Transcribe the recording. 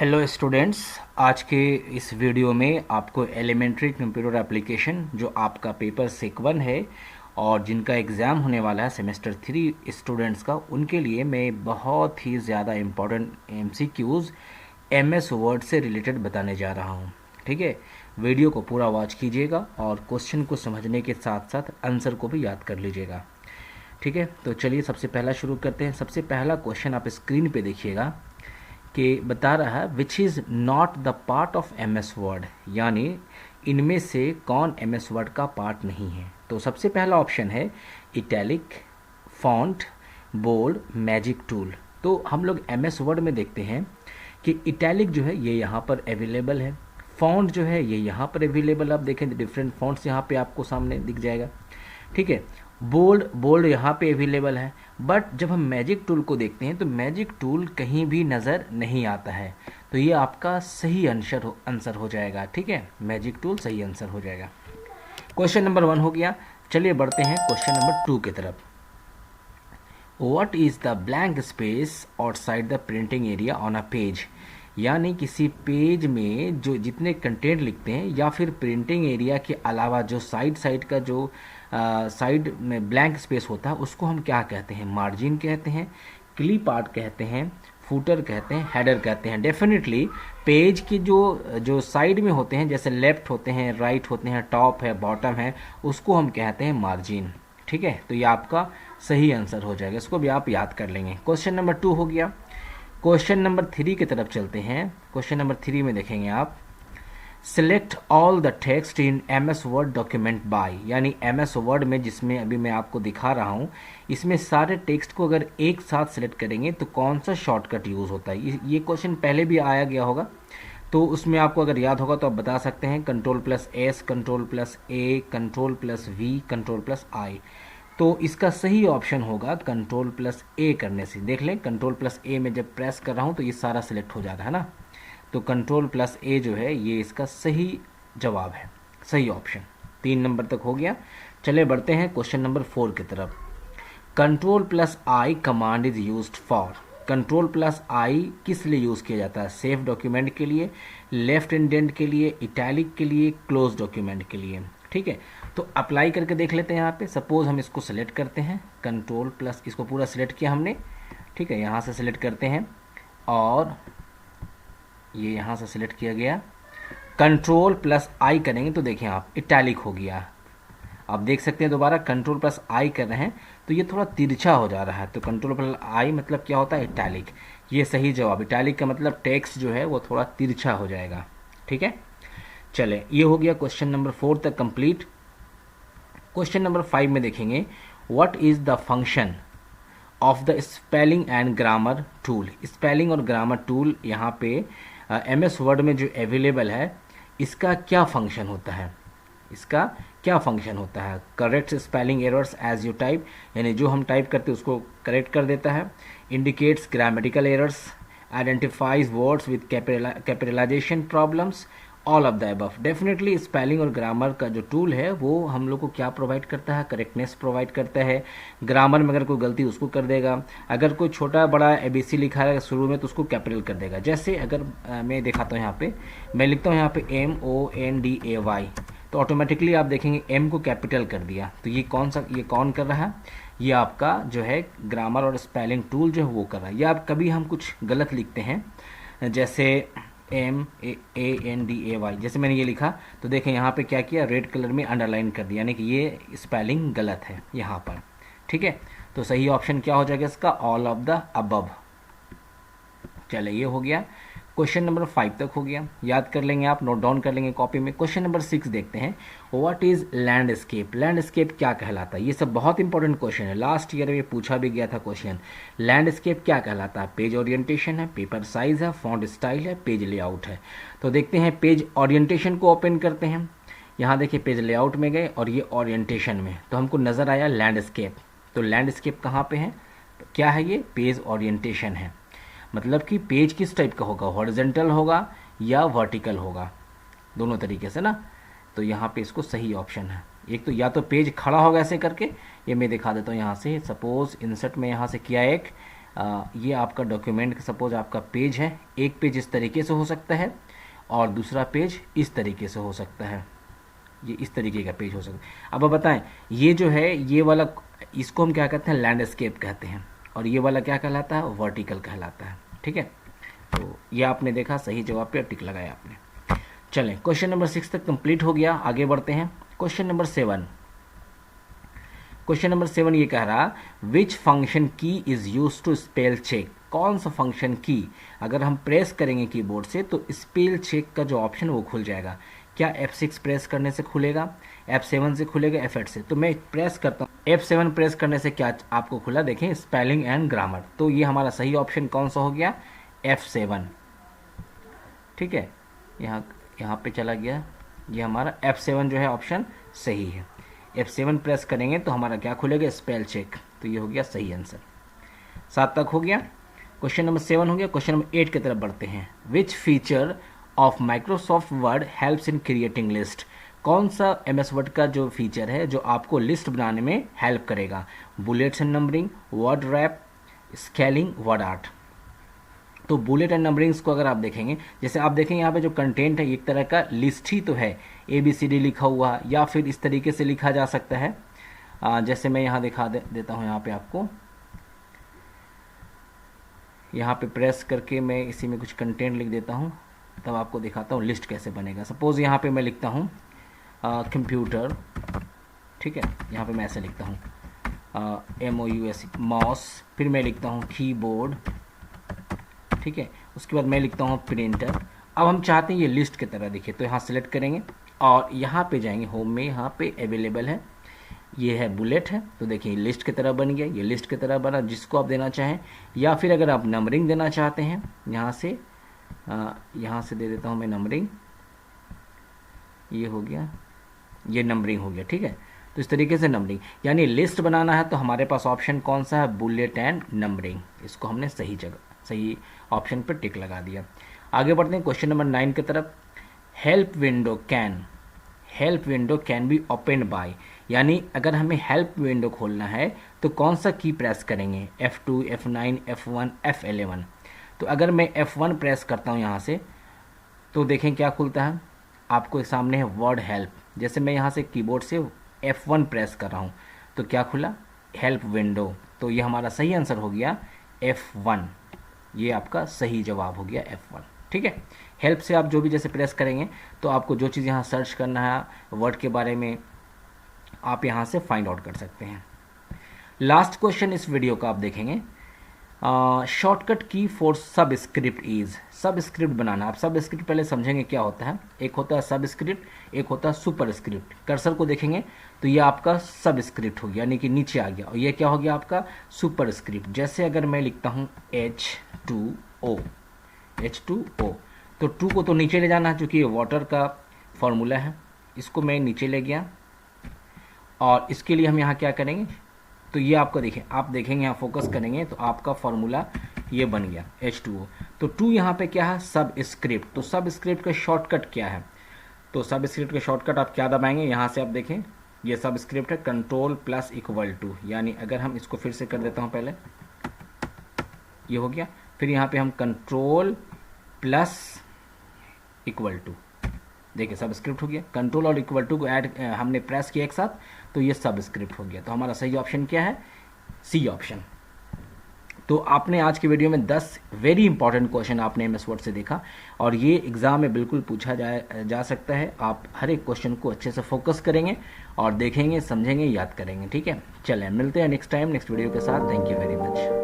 Hello students, आज के इस वीडियो में आपको एलिमेंट्री कंप्यूटर एप्लीकेशन जो आपका पेपर सेक 1 है और जिनका एग्ज़ाम होने वाला है सेमेस्टर 3 स्टूडेंट्स का, उनके लिए मैं बहुत ही ज़्यादा इम्पोर्टेंट MCQs MS वर्ड से रिलेटेड बताने जा रहा हूँ। ठीक है, वीडियो को पूरा वॉच कीजिएगा और क्वेश्चन को समझने के साथ साथ आंसर को भी याद कर लीजिएगा। ठीक है, तो चलिए सबसे पहला शुरू करते हैं। सबसे पहला क्वेश्चन आप स्क्रीन पे देखिएगा कि बता रहा है which is not the part of MS word, यानी इनमें से कौन MS वर्ड का पार्ट नहीं है। तो सबसे पहला ऑप्शन है italic, font, bold, magic tool. तो हम लोग MS वर्ड में देखते हैं कि इटैलिक जो है ये यहाँ पर अवेलेबल है, फॉन्ट जो है ये यहाँ पर अवेलेबल, आप देखें डिफरेंट फॉन्ट्स यहाँ पे आपको सामने दिख जाएगा। ठीक है, बोल्ड यहाँ पे अवेलेबल है, बट जब हम मैजिक टूल को देखते हैं तो मैजिक टूल कहीं भी नज़र नहीं आता है। तो ये आपका सही आंसर हो जाएगा। ठीक है, मैजिक टूल सही आंसर हो जाएगा। क्वेश्चन नंबर 1 हो गया। चलिए बढ़ते हैं क्वेश्चन नंबर 2 की तरफ। What is the blank space outside the printing area on a page, यानी किसी पेज में जो जितने कंटेंट लिखते हैं या फिर प्रिंटिंग एरिया के अलावा जो साइड का जो साइड में ब्लैंक स्पेस होता है उसको हम क्या कहते हैं? मार्जिन कहते हैं, क्लिप आर्ट कहते हैं, फूटर कहते हैं, हेडर कहते हैं। डेफिनेटली पेज की जो साइड में होते हैं, जैसे लेफ्ट होते हैं, राइट होते हैं, टॉप है, बॉटम है, उसको हम कहते हैं मार्जिन। ठीक है, तो ये आपका सही आंसर हो जाएगा, इसको भी आप याद कर लेंगे। क्वेश्चन नंबर 2 हो गया। क्वेश्चन नंबर 3 की तरफ चलते हैं। क्वेश्चन नंबर 3 में देखेंगे आप, select all the text in MS word document bye, यानी MS वर्ड में जिसमें अभी मैं आपको दिखा रहा हूँ, इसमें सारे टेक्स्ट को अगर एक साथ सिलेक्ट करेंगे तो कौन सा शॉर्टकट यूज़ होता है। ये क्वेश्चन पहले भी आया गया होगा, तो उसमें आपको अगर याद होगा तो आप बता सकते हैं Ctrl+S, Ctrl+A, Ctrl+V, Ctrl+I। तो इसका सही ऑप्शन होगा Ctrl+A करने से। देख लें, Ctrl+A में जब प्रेस कर रहा हूँ तो ये सारा सिलेक्ट हो जा रहा है ना, तो Ctrl+A जो है ये इसका सही जवाब है, सही ऑप्शन। 3 नंबर तक हो गया। चले बढ़ते हैं क्वेश्चन नंबर 4 की तरफ। Ctrl+I command is used for, Ctrl+I किस लिए यूज़ किया जाता है? सेफ डॉक्यूमेंट के लिए, लेफ्ट इंडेंट के लिए, इटैलिक के लिए, क्लोज डॉक्यूमेंट के लिए। ठीक है, तो अप्लाई करके देख लेते हैं। यहाँ पे सपोज हम इसको सेलेक्ट करते हैं, इसको पूरा सेलेक्ट किया हमने। ठीक है, यहाँ से सेलेक्ट करते हैं और ये यहाँ से सिलेक्ट किया गया। Ctrl+I करेंगे तो देखें आप इटैलिक हो गया। आप देख सकते हैं दोबारा Ctrl+I कर रहे हैं तो ये थोड़ा तिरछा हो जा रहा है, तो Ctrl+I मतलब क्या होता है? इटैलिक। ये सही जवाब, इटैलिक का मतलब टेक्स्ट जो है वो थोड़ा तिरछा हो जाएगा। ठीक है, चले ये हो गया क्वेश्चन नंबर 4 तक कंप्लीट। क्वेश्चन नंबर 5 में देखेंगे, what is the function of the spelling and grammar tool. Spelling और ग्रामर टूल यहाँ पे MS वर्ड में जो अवेलेबल है, इसका क्या फंक्शन होता है? इसका क्या फंक्शन होता है? Correct spelling errors as you type, यानी जो हम टाइप करते हैं उसको करेक्ट कर देता है। Indicates grammatical errors, identifies words with capitalization problems, all of the above. Definitely spelling और ग्रामर का जो टूल है वो हम लोग को क्या प्रोवाइड करता है? करेक्टनेस प्रोवाइड करता है। ग्रामर में अगर कोई गलती उसको कर देगा, अगर कोई छोटा बड़ा ABC लिखा है शुरू में तो उसको कैपिटल कर देगा। जैसे अगर मैं दिखाता हूँ, यहाँ पे मैं लिखता हूँ यहाँ पे MONDAY, तो ऑटोमेटिकली आप देखेंगे M को कैपिटल कर दिया। तो ये कौन कर रहा है? ये आपका जो है ग्रामर और स्पेलिंग टूल जो है वो कर रहा है। या आप कभी हम कुछ गलत लिखते हैं, जैसे MANDAY, जैसे मैंने ये लिखा तो देखें यहाँ पे क्या किया, रेड कलर में अंडरलाइन कर दिया, यानी कि ये स्पेलिंग गलत है यहाँ पर। ठीक है, तो सही ऑप्शन क्या हो जाएगा इसका? All of the above. चले ये हो गया। क्वेश्चन नंबर 5 तक हो गया, याद कर लेंगे आप, नोट डाउन कर लेंगे कॉपी में। क्वेश्चन नंबर 6 देखते हैं, व्हाट इज लैंडस्केप। लैंडस्केप क्या कहलाता है? ये सब बहुत इंपॉर्टेंट क्वेश्चन है, लास्ट ईयर में पूछा भी गया था क्वेश्चन। लैंडस्केप क्या कहलाता है? पेज ओरिएंटेशन है, पेपर साइज है, फॉन्ट स्टाइल है, पेज लेआउट है। तो देखते हैं, पेज ओरिएंटेशन को ओपन करते हैं। यहाँ देखिए पेज लेआउट में गए और ये ओरिएंटेशन में, तो हमको नज़र आया लैंडस्केप। तो लैंडस्केप कहाँ पे है? तो क्या है ये? पेज ओरिएंटेशन है। मतलब कि पेज किस टाइप का होगा? हॉरिजॉन्टल होगा या वर्टिकल होगा, दोनों तरीके से ना। तो यहाँ पे इसको सही ऑप्शन है। एक तो या तो पेज खड़ा होगा ऐसे करके, ये मैं दिखा देता हूँ यहाँ से। सपोज इंसर्ट में यहाँ से किया एक ये आपका डॉक्यूमेंट सपोज आपका पेज है, एक पेज इस तरीके से हो सकता है और दूसरा पेज इस तरीके से हो सकता है, ये इस तरीके का पेज हो सकता है। अब आप बताएं, ये जो है ये वाला, इसको हम क्या कहते हैं, लैंडस्केप कहते हैं, और ये वाला क्या कहलाता है, वर्टिकल कहलाता है। ठीक है, तो ये आपने देखा, सही जवाब पे टिक लगाया आपने। चलें, क्वेश्चन नंबर 6 तक कंप्लीट हो गया, आगे बढ़ते हैं। क्वेश्चन नंबर 7, क्वेश्चन नंबर 7 ये कह रहा, which function key is use to spell check, कौन सा फंक्शन की अगर हम प्रेस करेंगे कीबोर्ड से तो स्पेल चेक का जो ऑप्शन वो खुल जाएगा। क्या F6 प्रेस करने से खुलेगा, F7 से खुलेगा, F8 से? तो मैं प्रेस करता हूँ, F7 प्रेस करने से क्या आपको खुला, देखें, स्पेलिंग एंड ग्रामर। तो ये हमारा सही ऑप्शन कौन सा हो गया, F7। ठीक है, यहाँ पे चला गया, ये हमारा F7 जो है ऑप्शन सही है। F7 प्रेस करेंगे तो हमारा क्या खुलेगा, स्पेल चेक। तो ये हो गया सही आंसर। 7 तक हो गया, क्वेश्चन नंबर 7 हो गया। क्वेश्चन नंबर 8 की तरफ बढ़ते हैं। Which feature of Microsoft word helps in creating list, कौन सा MS वर्ड का जो फीचर है जो आपको लिस्ट बनाने में हेल्प करेगा। Bullets and numbering, word rap, scaling, word art. तो बुलेट एंड नंबरिंग्स को अगर आप देखेंगे, जैसे आप देखेंगे यहाँ पे जो कंटेंट है एक तरह का लिस्ट ही तो है, ABCD लिखा हुआ, या फिर इस तरीके से लिखा जा सकता है। जैसे मैं यहाँ दिखा देता हूँ, यहाँ पे आपको, यहाँ पे प्रेस करके मैं इसी में कुछ कंटेंट लिख देता हूँ, तब आपको दिखाता हूँ लिस्ट कैसे बनेगा। सपोज यहाँ पे मैं लिखता हूँ कंप्यूटर, ठीक है, यहाँ पे मैं ऐसे लिखता हूँ MOUS, माउस, फिर मैं लिखता हूँ कीबोर्ड, ठीक है, उसके बाद मैं लिखता हूँ प्रिंटर। अब हम चाहते हैं ये लिस्ट की तरह दिखे, तो यहाँ सेलेक्ट करेंगे और यहाँ पे जाएंगे होम में, यहाँ पे अवेलेबल है, ये है बुलेट है, तो देखिए लिस्ट की तरह बन गया, ये लिस्ट की तरह बना, जिसको आप देना चाहें। या फिर अगर आप नंबरिंग देना चाहते हैं, यहाँ से दे देता हूँ मैं नंबरिंग, ये हो गया, ये नंबरिंग हो गया। ठीक है, तो इस तरीके से नंबरिंग, यानी लिस्ट बनाना है तो हमारे पास ऑप्शन कौन सा है, बुलेट एंड नंबरिंग। इसको हमने सही जगह, सही ऑप्शन पर टिक लगा दिया। आगे बढ़ते हैं क्वेश्चन नंबर 9 की तरफ। Help window can be open by, यानी अगर हमें हेल्प विंडो खोलना है तो कौन सा की प्रेस करेंगे, F2, F9, F1, F11। तो अगर मैं F1 प्रेस करता हूँ यहाँ से, तो देखें क्या खुलता है, आपको सामने है वर्ड हेल्प। जैसे मैं यहाँ से कीबोर्ड से F1 प्रेस कर रहा हूँ तो क्या खुला, हेल्प विंडो। तो ये हमारा सही आंसर हो गया F1, ये आपका सही जवाब हो गया F1। ठीक है, हेल्प से आप जो भी जैसे प्रेस करेंगे तो आपको जो चीज़ यहाँ सर्च करना है वर्ड के बारे में, आप यहाँ से फाइंड आउट कर सकते हैं। लास्ट क्वेश्चन इस वीडियो का आप देखेंगे, शॉर्टकट की फॉर सबस्क्रिप्ट इज, सबस्क्रिप्ट बनाना। आप सबस्क्रिप्ट पहले समझेंगे क्या होता है, एक होता है सबस्क्रिप्ट, एक होता है सुपरस्क्रिप्ट। कर्सर को देखेंगे तो ये आपका सबस्क्रिप्ट हो गया, यानी कि नीचे आ गया, और ये क्या हो गया आपका सुपरस्क्रिप्ट। जैसे अगर मैं लिखता हूँ H2O, तो 2 को तो नीचे ले जाना है क्योंकि ये वाटर का फॉर्मूला है, इसको मैं नीचे ले गया, और इसके लिए हम यहाँ क्या करेंगे, तो ये आपको आप देखेंगे यहाँ फोकस करेंगे तो आपका फॉर्मूला ये बन गया H2O। तो 2 यहाँ पे क्या है, सब स्क्रिप्ट। तो सब स्क्रिप्ट का शॉर्टकट क्या है, तो सब स्क्रिप्ट का शॉर्टकट आप क्या दबाएंगे, यहाँ से आप देखें ये सब स्क्रिप्ट है Ctrl+=, यानी अगर हम इसको फिर से कर देता हूँ, पहले ये हो गया, फिर यहाँ पे हम Ctrl+=, देखिए सब स्क्रिप्ट हो गया। कंट्रोल और इक्वल टू को ऐड हमने प्रेस किया एक साथ, तो ये सब स्क्रिप्ट हो गया। तो हमारा सही ऑप्शन क्या है, C ऑप्शन। तो आपने आज की वीडियो में 10 वेरी इंपॉर्टेंट क्वेश्चन आपने MS वर्ड से देखा, और ये एग्जाम में बिल्कुल पूछा जा सकता है। आप हर एक क्वेश्चन को अच्छे से फोकस करेंगे और देखेंगे, समझेंगे, याद करेंगे। ठीक है, चलें मिलते हैं नेक्स्ट टाइम नेक्स्ट वीडियो के साथ। Thank you very much.